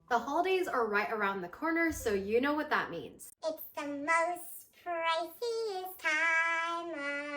The holidays are right around the corner, so you know what that means. It's the most priciest time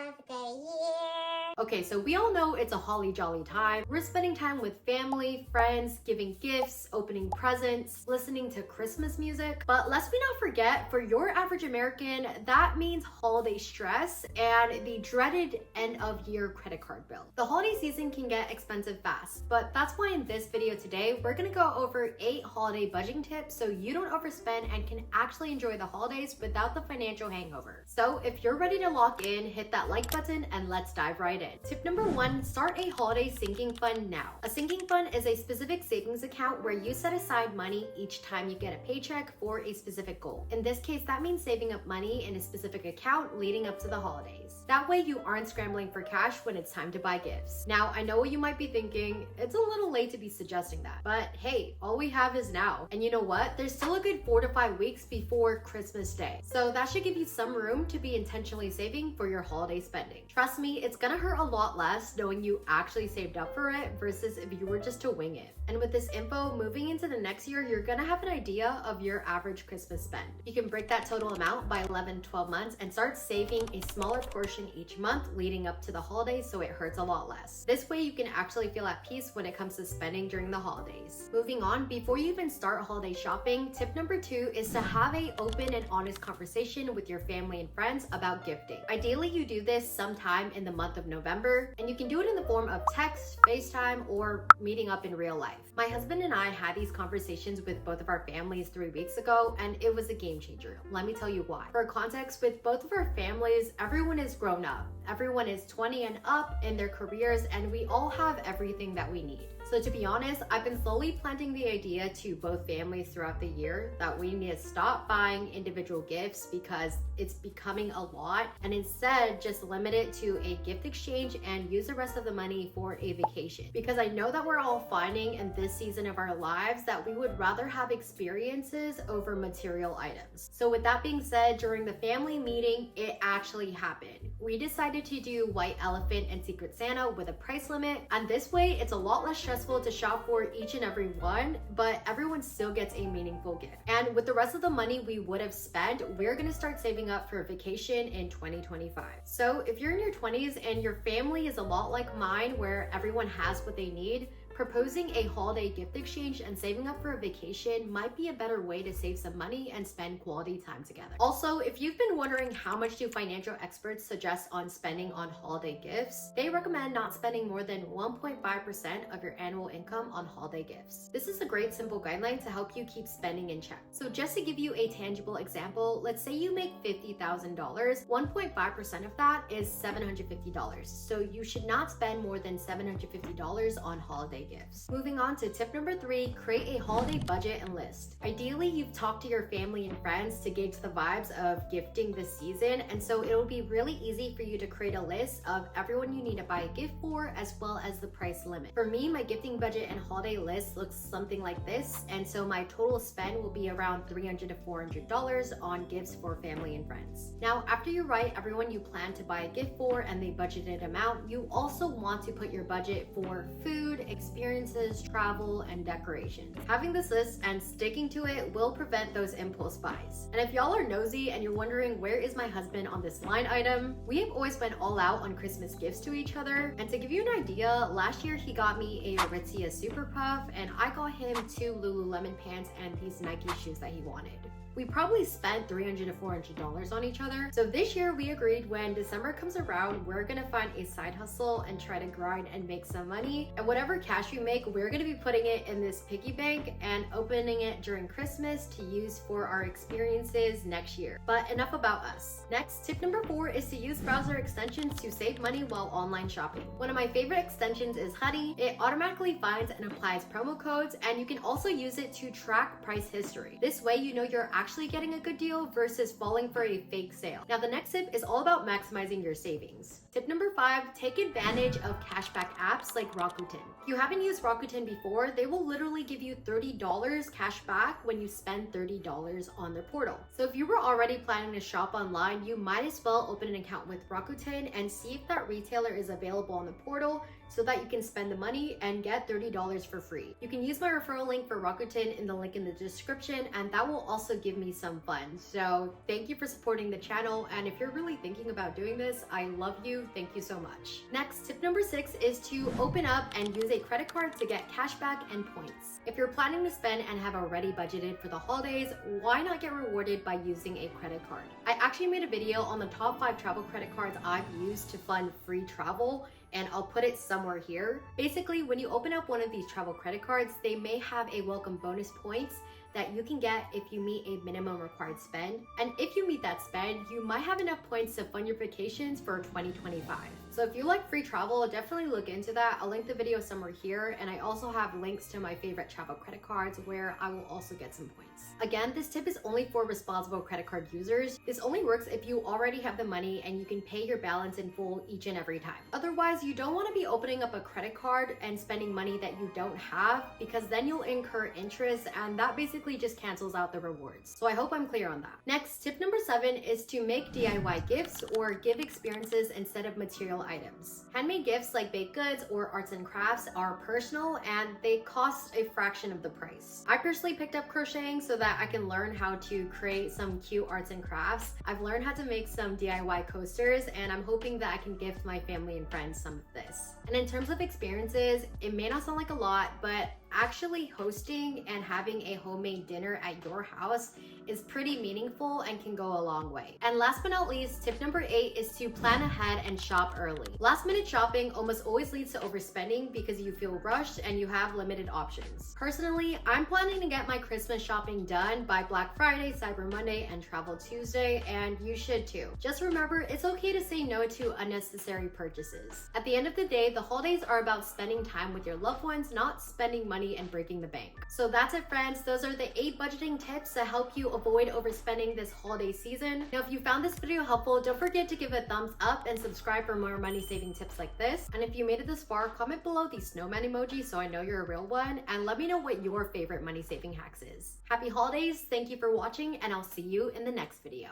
of the year. Okay, so we all know it's a holly jolly time. We're spending time with family, friends, giving gifts, opening presents, listening to Christmas music. But let's not forget, for your average American, that means holiday stress and the dreaded end of year credit card bill. The holiday season can get expensive fast, but that's why in this video today, we're gonna go over 8 holiday budgeting tips so you don't overspend and can actually enjoy the holidays without the financial hangover. So if you're ready to lock in, hit that like button and let's dive right in. Tip number 1, start a holiday sinking fund now. A sinking fund is a specific savings account where you set aside money each time you get a paycheck for a specific goal. In this case, that means saving up money in a specific account leading up to the holidays. That way you aren't scrambling for cash when it's time to buy gifts. Now, I know what you might be thinking, it's a little late to be suggesting that, but hey, all we have is now. And you know what? There's still a good 4 to 5 weeks before Christmas Day. So that should give you some room to be intentionally saving for your holiday spending. Trust me, it's gonna hurt a lot less knowing you actually saved up for it versus if you were just to wing it. And with this info, moving into the next year, you're gonna have an idea of your average Christmas spend. You can break that total amount by 11-12 months and start saving a smaller portion each month leading up to the holidays so it hurts a lot less. This way you can actually feel at peace when it comes to spending during the holidays. Moving on, before you even start holiday shopping, tip number 2 is to have an open and honest conversation with your family and friends about gifting. Ideally, you do this sometime in the month of November, and you can do it in the form of text, FaceTime, or meeting up in real life. My husband and I had these conversations with both of our families 3 weeks ago, and it was a game changer. Let me tell you why. For context, with both of our families, everyone is grown up. Everyone is 20 and up in their careers, and we all have everything that we need. So to be honest, I've been slowly planting the idea to both families throughout the year that we need to stop buying individual gifts because it's becoming a lot, and instead just limit it to a gift exchange and use the rest of the money for a vacation. Because I know that we're all finding in this season of our lives that we would rather have experiences over material items. So with that being said, during the family meeting, it actually happened. We decided to do White Elephant and Secret Santa with a price limit, and this way it's a lot less stressful to shop for each and every one, but everyone still gets a meaningful gift. And with the rest of the money we would have spent, we're gonna start saving up for a vacation in 2025. So if you're in your 20s and your family is a lot like mine where everyone has what they need, proposing a holiday gift exchange and saving up for a vacation might be a better way to save some money and spend quality time together. Also, if you've been wondering how much do financial experts suggest on spending on holiday gifts, they recommend not spending more than 1.5% of your annual income on holiday gifts. This is a great simple guideline to help you keep spending in check. So just to give you a tangible example, let's say you make $50,000, 1.5% of that is $750. So you should not spend more than $750 on holiday gifts. Moving on to tip number 3, create a holiday budget and list. Ideally, you've talked to your family and friends to gauge the vibes of gifting this season, and so it'll be really easy for you to create a list of everyone you need to buy a gift for, as well as the price limit. For me, my gifting budget and holiday list looks something like this, and so my total spend will be around $300 to $400 on gifts for family and friends. Now, after you write everyone you plan to buy a gift for and the budgeted amount, you also want to put your budget for food, experiences, travel, and decorations. Having this list and sticking to it will prevent those impulse buys. And if y'all are nosy and you're wondering where is my husband on this line item, we have always been all out on Christmas gifts to each other. And to give you an idea, last year he got me a Aritzia Super Puff and I got him 2 Lululemon pants and these Nike shoes that he wanted. We probably spent $300 to $400 on each other. So this year we agreed when December comes around, we're gonna find a side hustle and try to grind and make some money. And whatever cash we make, we're gonna be putting it in this piggy bank and opening it during Christmas to use for our experiences next year. But enough about us. Next, tip number 4 is to use browser extensions to save money while online shopping. One of my favorite extensions is Honey. It automatically finds and applies promo codes, and you can also use it to track price history. This way you know you're actually getting a good deal versus falling for a fake sale. Now the next tip is all about maximizing your savings. Tip number 5, take advantage of cashback apps like Rakuten. If you haven't used Rakuten before, they will literally give you $30 cash back when you spend $30 on their portal. So if you were already planning to shop online, you might as well open an account with Rakuten and see if that retailer is available on the portal so that you can spend the money and get $30 for free. You can use my referral link for Rakuten in the link in the description, and that will also give me some funds. So thank you for supporting the channel, and if you're really thinking about doing this, I love you. Thank you so much. Next, tip number 6 is to open up and use a credit card to get cashback and points. If you're planning to spend and have already budgeted for the holidays, why not get rewarded by using a credit card? I actually made a video on the top 5 travel credit cards I've used to fund free travel, and I'll put it somewhere here. Basically, when you open up one of these travel credit cards, they may have a welcome bonus points that you can get if you meet a minimum required spend. And if you meet that spend, you might have enough points to fund your vacations for 2025. So if you like free travel, definitely look into that. I'll link the video somewhere here, and I also have links to my favorite travel credit cards where I will also get some points. Again, this tip is only for responsible credit card users. This only works if you already have the money and you can pay your balance in full each and every time. Otherwise, you don't want to be opening up a credit card and spending money that you don't have, because then you'll incur interest, and that basically just cancels out the rewards. So I hope I'm clear on that. Next, tip number 7 is to make DIY gifts or give experiences instead of material items. Handmade gifts like baked goods or arts and crafts are personal, and they cost a fraction of the price. I personally picked up crocheting so that I can learn how to create some cute arts and crafts. I've learned how to make some DIY coasters, and I'm hoping that I can gift my family and friends some of this. And in terms of experiences, it may not sound like a lot, but actually hosting and having a homemade dinner at your house is pretty meaningful and can go a long way. And last but not least, tip number 8 is to plan ahead and shop early. Last minute shopping almost always leads to overspending because you feel rushed and you have limited options. Personally, I'm planning to get my Christmas shopping done by Black Friday, Cyber Monday, and Travel Tuesday, and you should too. Just remember, it's okay to say no to unnecessary purchases. At the end of the day, the holidays are about spending time with your loved ones, not spending money and breaking the bank. So that's it, friends. Those are the 8 budgeting tips to help you avoid overspending this holiday season. Now, if you found this video helpful, don't forget to give it a thumbs up and subscribe for more money saving tips like this. And if you made it this far, comment below the snowman emoji so I know you're a real one, and let me know what your favorite money saving hacks is. Happy holidays, thank you for watching, and I'll see you in the next video.